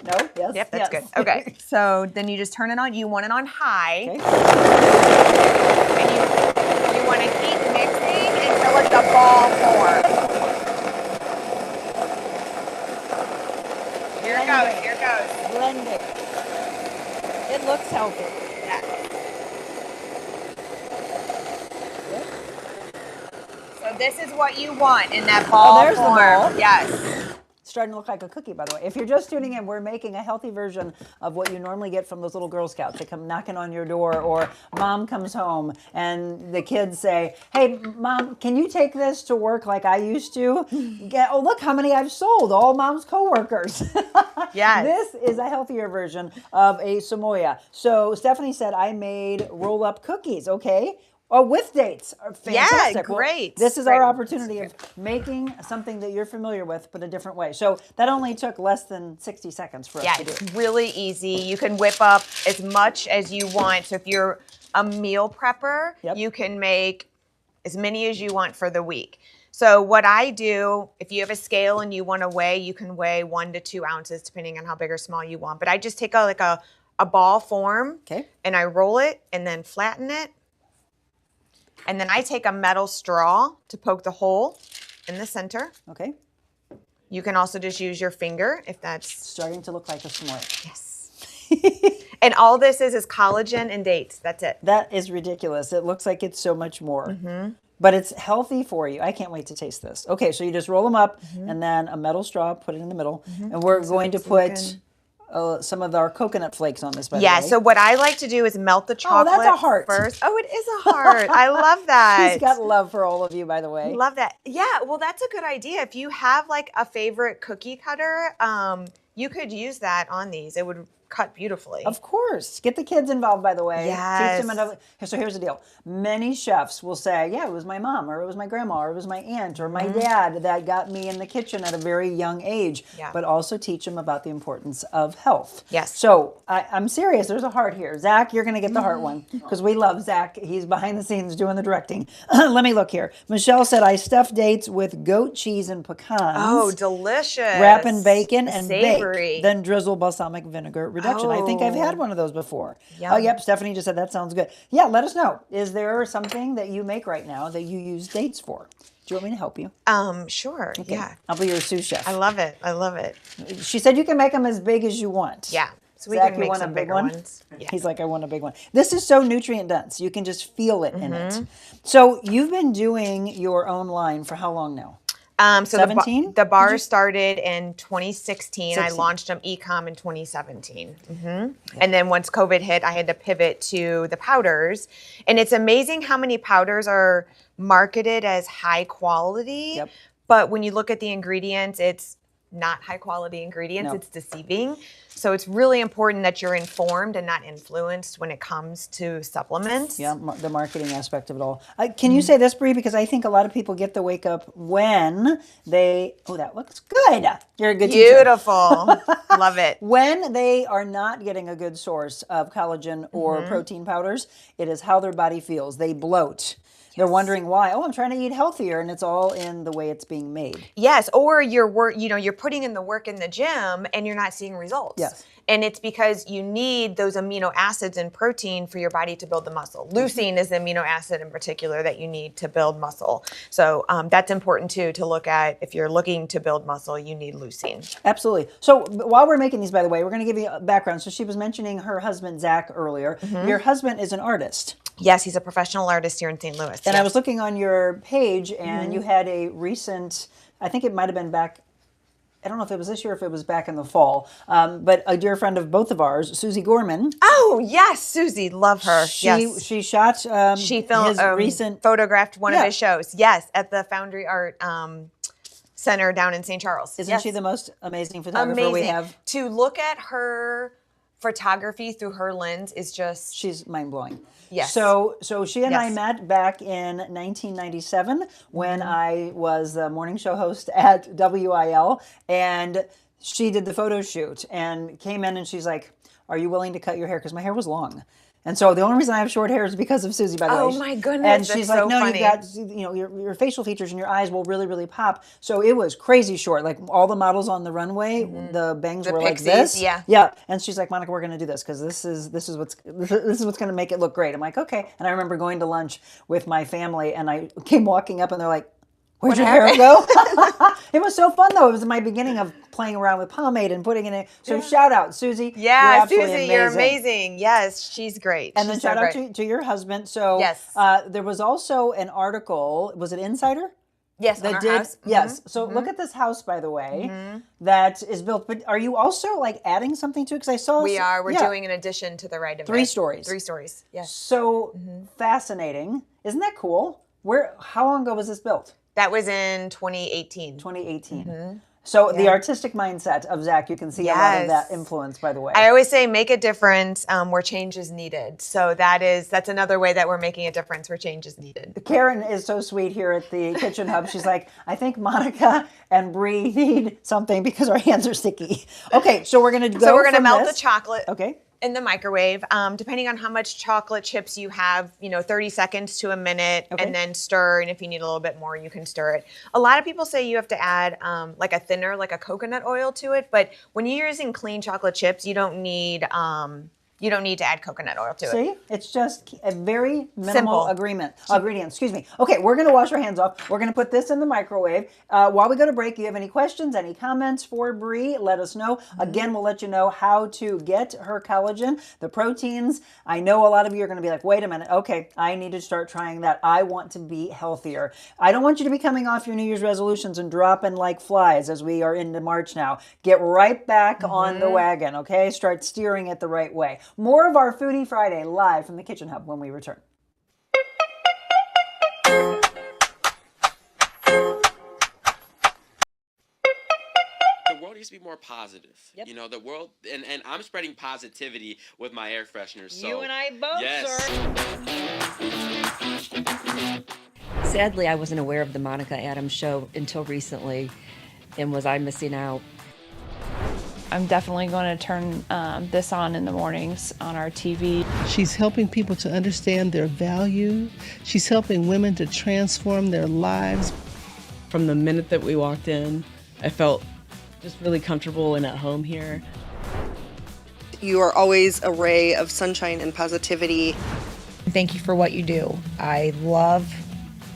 S1: No? Yes?
S5: Yep, that's
S1: yes.
S5: good. Okay, so then you just turn it on. You want it on high.
S1: Okay.
S5: And you want to keep mixing until it's a ball form. Here it goes, here it goes.
S1: Blend it. It looks healthy.
S5: Yeah. So this is what you want in that ball
S1: there's the
S5: form.
S1: ball.
S5: Yes.
S1: It's starting to look like a cookie, by the way. If you're just tuning in, we're making a healthy version of what you normally get from those little Girl Scouts. They come knocking on your door, or mom comes home and the kids say, hey, mom, can you take this to work like I used to? Oh, look how many I've sold, all mom's coworkers.
S5: Yes.
S1: This is a healthier version of a Samoya. So Stephanie said I made roll-up cookies, okay? Oh, with dates. Fantastic.
S5: Yeah, great.
S1: Well, this is
S5: Great.
S1: our opportunity of making something that you're familiar with, but a different way. So that only took less than 60 seconds for us
S5: Yeah,
S1: to do.
S5: it's really easy. You can whip up as much as you want. So if you're a meal prepper,
S1: Yep.
S5: you can make as many as you want for the week. So what I do, if you have a scale and you want to weigh, you can weigh 1 to 2 ounces depending on how big or small you want. But I just take a ball form
S1: Okay.
S5: and I roll it and then flatten it. And then I take a metal straw to poke the hole in the center.
S1: Okay.
S5: You can also just use your finger if that's,
S1: Starting to look like a Samoya.
S5: yes. And all this is collagen and dates. That's it.
S1: That is ridiculous. It looks like it's so much more.
S5: Mm-hmm.
S1: But it's healthy for you. I can't wait to taste this. Okay, so you just roll them up
S5: Mm-hmm.
S1: and then a metal straw, put it in the middle. And we're going to put some of our coconut flakes on this, by the way.
S5: Yeah, so what I like to do is melt the chocolate
S1: that's a heart.
S5: first. Oh, it is a heart. I love that.
S1: She's got love for all of you, by the way.
S5: Love that. Yeah, well, that's a good idea. If you have like a favorite cookie cutter, you could use that on these. It would cut beautifully.
S1: Of course. Get the kids involved, by the way.
S5: Yes.
S1: Teach them another. So here's the deal. Many chefs will say, yeah, it was my mom, or it was my grandma, or it was my aunt, or my dad that got me in the kitchen at a very young age.
S5: Yeah.
S1: But also teach them about the importance of health.
S5: Yes.
S1: So I'm serious. There's a heart here. Zach, you're going to get the heart one because we love Zach. He's behind the scenes doing the directing. Let me look here. Michelle said, I stuffed dates with goat cheese and pecans.
S5: Oh, delicious.
S1: Wrap in bacon and
S5: Savory.
S1: bake. Then drizzle balsamic vinegar. reduction. I think I've had one of those before.
S5: Yum.
S1: Oh, yep. Stephanie just said that sounds good. Yeah, let us know. Is there something that you make right now that you use dates for? Do you want me to help you?
S5: Sure.
S1: Okay.
S5: Yeah.
S1: I'll be your sous chef.
S5: I love it. I love it.
S1: She said you can make them as big as you want.
S5: Yeah. So we
S1: Zach,
S5: can
S1: you
S5: make
S1: want
S5: some
S1: a big
S5: bigger
S1: one?
S5: ones. Yeah.
S1: He's like, I want a big one. This is so nutrient dense. You can just feel it in it. So you've been doing your own line for how long now?
S5: So
S1: 17?
S5: the bar started in 2016. I
S1: 16.
S5: launched them e-com in 2017. And then once COVID hit, I had to pivot to the powders. And it's amazing how many powders are marketed as high quality.
S1: Yep.
S5: But when you look at the ingredients, it's not high quality ingredients.
S1: No.
S5: It's deceiving. So it's really important that you're informed and not influenced when it comes to supplements.
S1: Yeah, the marketing aspect of it all. Can you say this, Brie? Because I think a lot of people get the wake up when they, oh, that looks good. You're a good teacher.
S5: Beautiful. Love it.
S1: When they are not getting a good source of collagen or protein powders, it is how their body feels. They bloat. They're wondering why. Oh, I'm trying to eat healthier, and it's all in the way it's being made.
S5: Yes, or you're putting in the work in the gym and you're not seeing results.
S1: Yes.
S5: And it's because you need those amino acids and protein for your body to build the muscle. Leucine is the amino acid in particular that you need to build muscle. So that's important too, to look at. If you're looking to build muscle, you need leucine.
S1: Absolutely. So while we're making these, by the way, we're going to give you a background. So she was mentioning her husband, Zach, earlier. Your husband is an artist.
S5: Yes, he's a professional artist here in St. Louis.
S1: And I was looking on your page, and you had a recent, I think it might have been back, I don't know if it was this year or if it was back in the fall, but a dear friend of both of ours, Susie Gorman.
S5: Oh, yes, Susie. Love her. Yes.
S1: She shot
S5: She filmed,
S1: his recent...
S5: photographed one of his shows. Yes, at the Foundry Art Center down in St. Charles.
S1: Isn't she the most amazing photographer we have?
S5: To look at her photography through her lens is just...
S1: She's mind-blowing.
S5: Yes.
S1: So she and I met back in 1997 when I was the morning show host at WIL, and she did the photo shoot and came in and she's like, "Are you willing to cut your hair?" Because my hair was long. And so the only reason I have short hair is because of Susie, by the way.
S5: Oh my goodness,
S1: And
S5: that's
S1: she's like,
S5: so
S1: no,
S5: funny.
S1: you've got, your facial features and your eyes will really, really pop. So it was crazy short. Like all the models on the runway, the bangs were
S5: pixies,
S1: like this.
S5: yeah.
S1: Yeah. And she's like, "Monica, we're going to do this because this is what's going to make it look great." I'm like, okay. And I remember going to lunch with my family, and I came walking up, and they're like, "Where'd your hair go?" It was so fun, though. It was my beginning of playing around with pomade and putting it in. So shout out, Susie.
S5: Yeah,
S1: you're
S5: Susie, you're amazing. Yes, she's great.
S1: And then
S5: She's
S1: shout
S5: so
S1: out
S5: great.
S1: to your husband. So
S5: Yes.
S1: There was also an article. Was it Insider?
S5: Yes, on
S1: That
S5: our
S1: did.
S5: house.
S1: Yes. So look at this house, by the way, that is built. But are you also like adding something to it? Because I saw
S5: We are. We're
S1: yeah.
S5: doing an addition to the right of
S1: 3
S5: it.
S1: stories.
S5: 3 stories. Yes.
S1: So fascinating. Isn't that cool? How long ago was this built?
S5: That was in 2018.
S1: 2018. So the artistic mindset of Zach, you can see a lot of that
S5: Yes.
S1: influence, by the way.
S5: I always say make a difference where change is needed. So that's another way that we're making a difference where change is needed.
S1: Karen is so sweet here at the Kitchen Hub. She's like, "I think Monica and Brie need something because our hands are sticky." Okay, so we're going to go
S5: So we're going to
S1: from
S5: melt
S1: this.
S5: the chocolate.
S1: Okay.
S5: In the microwave, depending on how much chocolate chips you have, 30 seconds to a minute,
S1: Okay.
S5: and then stir. And if you need a little bit more, you can stir it. A lot of people say you have to add like a thinner, like a coconut oil to it. But when you're using clean chocolate chips, you don't need to add coconut oil to it.
S1: See, it's just a very minimal
S5: Simple.
S1: ingredient. Excuse me. Okay, we're going to wash our hands off. We're going to put this in the microwave. While we go to break, you have any questions, any comments for Brie? Let us know. Again, we'll let you know how to get her collagen, the proteins. I know a lot of you are going to be like, "Wait a minute. Okay, I need to start trying that. I want to be healthier." I don't want you to be coming off your New Year's resolutions and dropping like flies as we are into March now. Get right back on the wagon, okay? Start steering it the right way. More of our Foodie Friday live from the Kitchen Hub when we return.
S7: The world needs to be more positive.
S1: Yep.
S7: The world, and I'm spreading positivity with my air fresheners. So,
S5: You and I both,
S7: yes.
S8: Sadly, I wasn't aware of the Monica Adams show until recently, and was I missing out?
S9: I'm definitely going to turn this on in the mornings on our TV.
S10: She's helping people to understand their value. She's helping women to transform their lives.
S11: From the minute that we walked in, I felt just really comfortable and at home here.
S12: You are always a ray of sunshine and positivity.
S13: Thank you for what you do. I love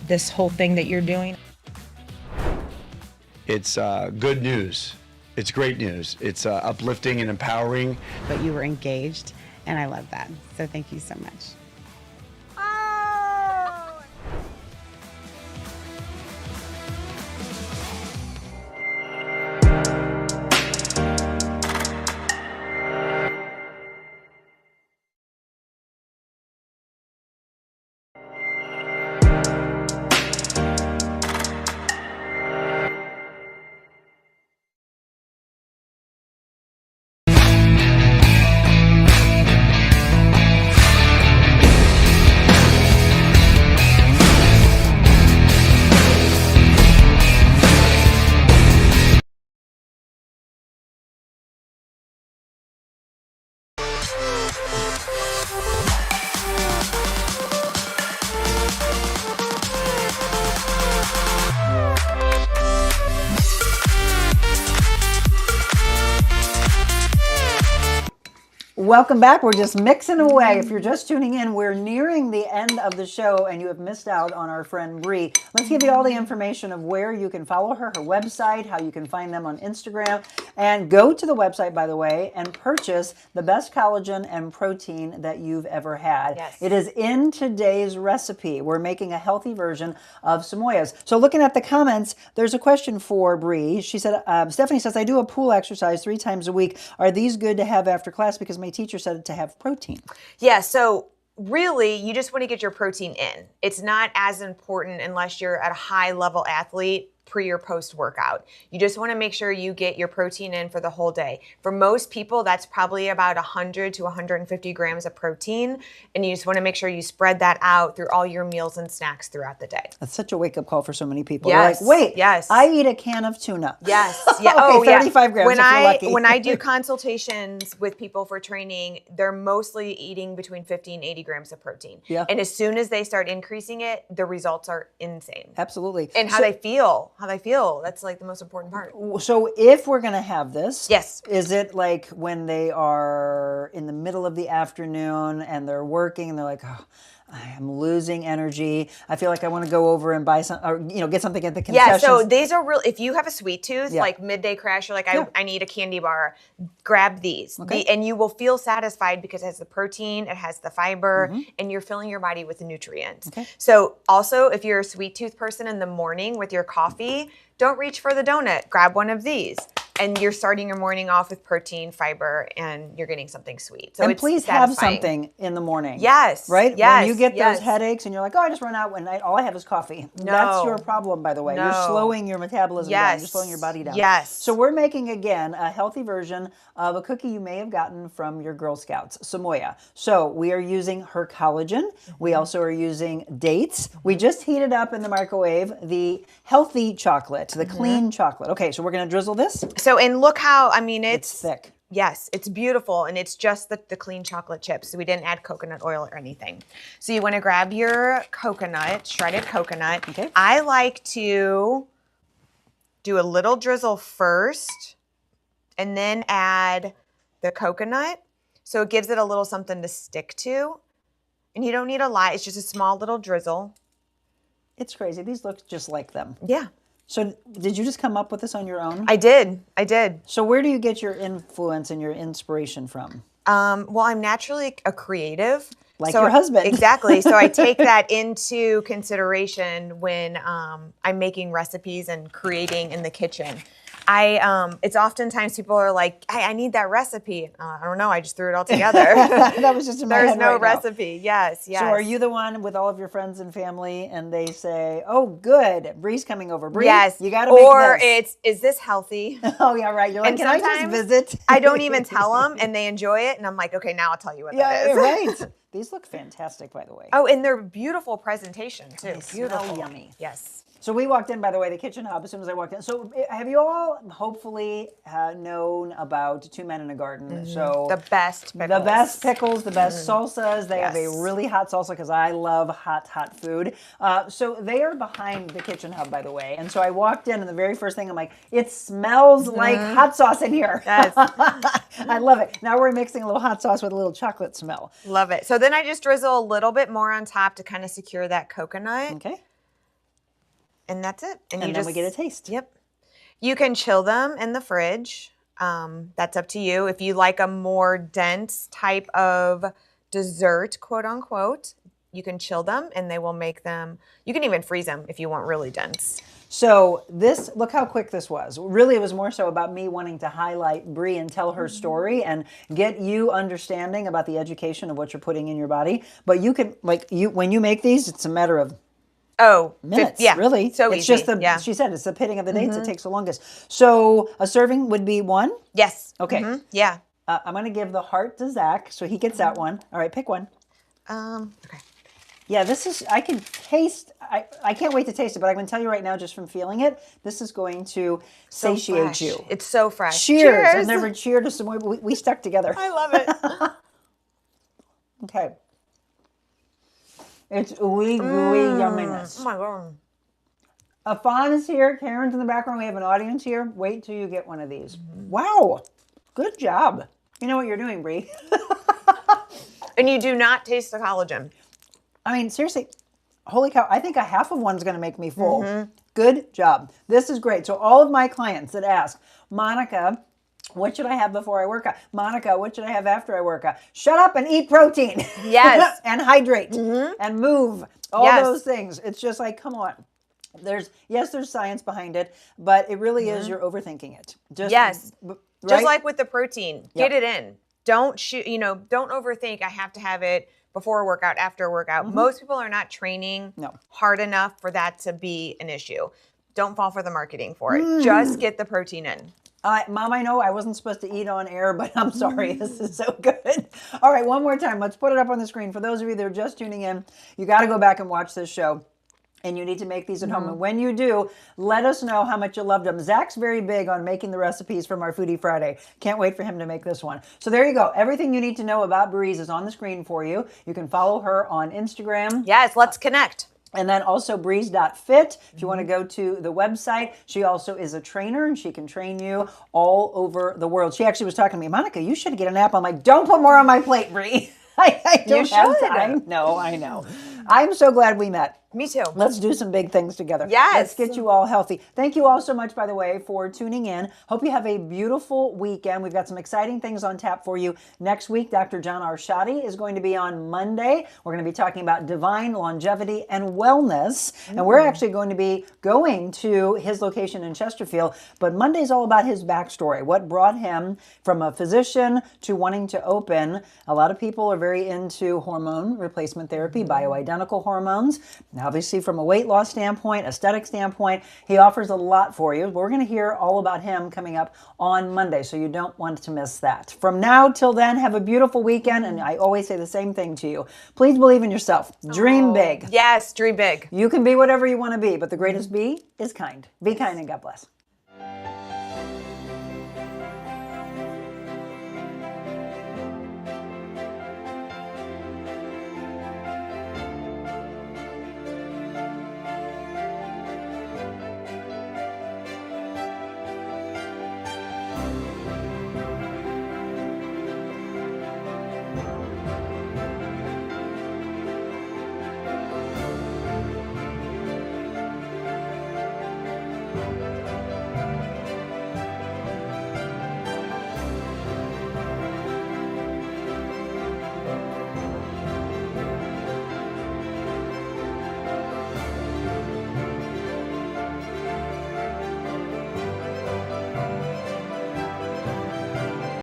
S13: this whole thing that you're doing.
S14: It's good news. It's great news. It's uplifting and empowering.
S15: But you were engaged, and I love that. So thank you so much.
S1: Welcome back. We're just mixing away. If you're just tuning in, we're nearing the end of the show and you have missed out on our friend Brie. Let's give you all the information of where you can follow her website, how you can find them on Instagram, and go to the website, by the way, and purchase the best collagen and protein that you've ever had.
S5: Yes.
S1: It is in today's recipe. We're making a healthy version of Samoyas. So looking at the comments, there's a question for Brie. She said, Stephanie says, I do a pool exercise 3 times a week. Are these good to have after class? Because my teacher said to have protein.
S5: Yeah, so really, you just want to get your protein in. It's not as important unless you're a high-level athlete pre or post workout. You just want to make sure you get your protein in for the whole day. For most people, that's probably about 100 to 150 grams of protein, and you just want to make sure you spread that out through all your meals and snacks throughout the day.
S1: That's such a wake-up call for so many people.
S5: Yes.
S1: They're like, wait,
S5: yes.
S1: I eat a can of tuna.
S5: Yes. Yeah.
S1: Okay,
S5: Oh,
S1: 35 grams
S5: When
S1: if you're lucky.
S5: when I do consultations with people for training, they're mostly eating between 50 and 80 grams of protein.
S1: Yeah.
S5: And as soon as they start increasing it, the results are insane.
S1: Absolutely.
S5: And how they feel. That's like the most important part.
S1: So if we're going to have this,
S5: yes,
S1: is it like when they are in the middle of the afternoon and they're working and they're like, oh, I'm losing energy. I feel like I want to go over and buy some, or get something at the concessions.
S5: Yeah, so these are real. If you have a sweet tooth, like midday crash, you're like, I need a candy bar. Grab these,
S1: Okay.
S5: and you will feel satisfied because it has the protein, it has the fiber, and you're filling your body with the nutrients.
S1: Okay.
S5: So also, if you're a sweet tooth person in the morning with your coffee, don't reach for the donut. Grab one of these. And you're starting your morning off with protein, fiber, and you're getting something sweet. So
S1: and
S5: it's
S1: please
S5: satisfying.
S1: have something in the morning.
S5: Yes.
S1: Right?
S5: Yes.
S1: When you get
S5: yes.
S1: those headaches and you're like, oh, I just run out when all I have is coffee.
S5: No.
S1: That's your problem, by the way.
S5: No.
S1: You're slowing your metabolism down.
S5: Yes.
S1: You're slowing your body down.
S5: Yes.
S1: So we're making, again, a healthy version of a cookie you may have gotten from your Girl Scouts, Samoya. So we are using her collagen. We also are using dates. We just heated up in the microwave the healthy chocolate, the clean chocolate. Okay, so we're going to drizzle this.
S5: So, and look how,
S1: It's thick.
S5: Yes, it's beautiful, and it's just the clean chocolate chips. So we didn't add coconut oil or anything. So you want to grab your coconut, shredded coconut.
S1: Okay.
S5: I like to do a little drizzle first, and then add the coconut. So it gives it a little something to stick to. And you don't need a lot. It's just a small little drizzle.
S1: It's crazy. These look just like them.
S5: Yeah.
S1: So did you just come up with this on your own?
S5: I did. So
S1: where do you get your influence and your inspiration from?
S5: Well, I'm naturally a creative.
S1: Like your husband.
S5: Exactly. So I take that into consideration when I'm making recipes and creating in the kitchen. It's oftentimes people are like, hey, I need that recipe. I don't know. I just threw it all together.
S1: That was just in my head
S5: There's no
S1: right now.
S5: recipe. Yes.
S1: So are you the one with all of your friends and family and they say, oh, good, Brie's coming over. Brie,
S5: yes.
S1: You got to make this.
S5: Or is this healthy?
S1: Oh, yeah, right. You're like,
S5: And
S1: can I just
S5: sometimes
S1: visit?
S5: I don't even tell them and they enjoy it. And I'm like, okay, now I'll tell you what that is.
S1: Right. These look fantastic, by the way.
S5: Oh, and they're beautiful presentation too.
S1: They
S5: Beautiful.
S1: smell yummy.
S5: Yes.
S1: So we walked in, by the way, the Kitchen Hub, as soon as I walked in. So have you all hopefully known about Two Men in a Garden? So
S5: the best pickles.
S1: The best pickles, the best salsas. They have a really hot salsa because I love hot food. So they are behind the Kitchen Hub, by the way. And so I walked in and the very first thing I'm like, it smells like hot sauce in here.
S5: Yes.
S1: I love it. Now we're mixing a little hot sauce with a little chocolate smell.
S5: Love it. So then I just drizzle a little bit more on top to kind of secure that coconut.
S1: Okay.
S5: And that's it.
S1: And then we get a taste.
S5: Yep. You can chill them in the fridge. That's up to you. If you like a more dense type of dessert, quote unquote, you can chill them and they will make them, you can even freeze them if you want really dense.
S1: So this, look how quick this was. Really, it was more so about me wanting to highlight Brie and tell her story and get you understanding about the education of what you're putting in your body. But you can, when you make these, it's a matter of minutes, really.
S5: So
S1: it's
S5: easy.
S1: Just she said it's the pitting of the dates that takes the longest. So a serving would be one?
S5: Yes.
S1: Okay.
S5: Yeah.
S1: I'm going to give the heart to Zach, so he gets that one. All right, pick one.
S5: Okay.
S1: Yeah, this is, I can taste, I can't wait to taste it, but I can tell you right now, just from feeling it, this is going to satiate you.
S5: It's so fresh.
S1: Cheers. I've never cheered to someone, we stuck together.
S5: I love it.
S1: Okay. It's ooey gooey yumminess.
S5: Oh my God.
S1: Afan is here. Karen's in the background. We have an audience here. Wait till you get one of these. Wow. Good job. You know what you're doing, Brie.
S5: And you do not taste the collagen.
S1: I mean, seriously, holy cow. I think a half of one's going to make me full. Good job. This is great. So all of my clients that ask, Monica, what should I have before I work out? Monica, what should I have after I work out? Shut up and eat protein.
S5: Yes.
S1: And hydrate and move. All those things. It's just like, come on. There's science behind it, but it really is you're overthinking it. Just
S5: like with the protein. Get it in. Don't don't overthink. I have to have it before a workout, after a workout. Most people are not training hard enough for that to be an issue. Don't fall for the marketing for it. Just get the protein in.
S1: Mom, I know I wasn't supposed to eat on air, but I'm sorry. This is so good. All right, one more time. Let's put it up on the screen. For those of you that are just tuning in, you got to go back and watch this show. And you need to make these at home. And when you do, let us know how much you loved them. Zach's very big on making the recipes from our Foodie Friday. Can't wait for him to make this one. So there you go. Everything you need to know about Brie is on the screen for you. You can follow her on Instagram.
S5: Yes, let's connect.
S1: And then also BriesBars.fit. If you want to go to the website, she also is a trainer and she can train you all over the world. She actually was talking to me, Monica, you should get an app. I'm like, don't put more on my plate, Brie. I don't have time. No, I know. I'm so glad we met.
S5: Me too.
S1: Let's do some big things together.
S5: Yes.
S1: Let's get you all healthy. Thank you all so much, by the way, for tuning in. Hope you have a beautiful weekend. We've got some exciting things on tap for you. Next week, Dr. John Arshadi is going to be on Monday. We're going to be talking about divine longevity and wellness. And we're actually going to be going to his location in Chesterfield. But Monday's all about his backstory. What brought him from a physician to wanting to open. A lot of people are very into hormone replacement therapy, bioidentical hormones. Now, obviously, from a weight loss standpoint, aesthetic standpoint, he offers a lot for you. We're going to hear all about him coming up on Monday, so you don't want to miss that. From now till then, have a beautiful weekend, and I always say the same thing to you. Please believe in yourself. Dream big.
S5: Yes, dream big.
S1: You can be whatever you want to be, but the greatest be is kind. Be kind and God bless.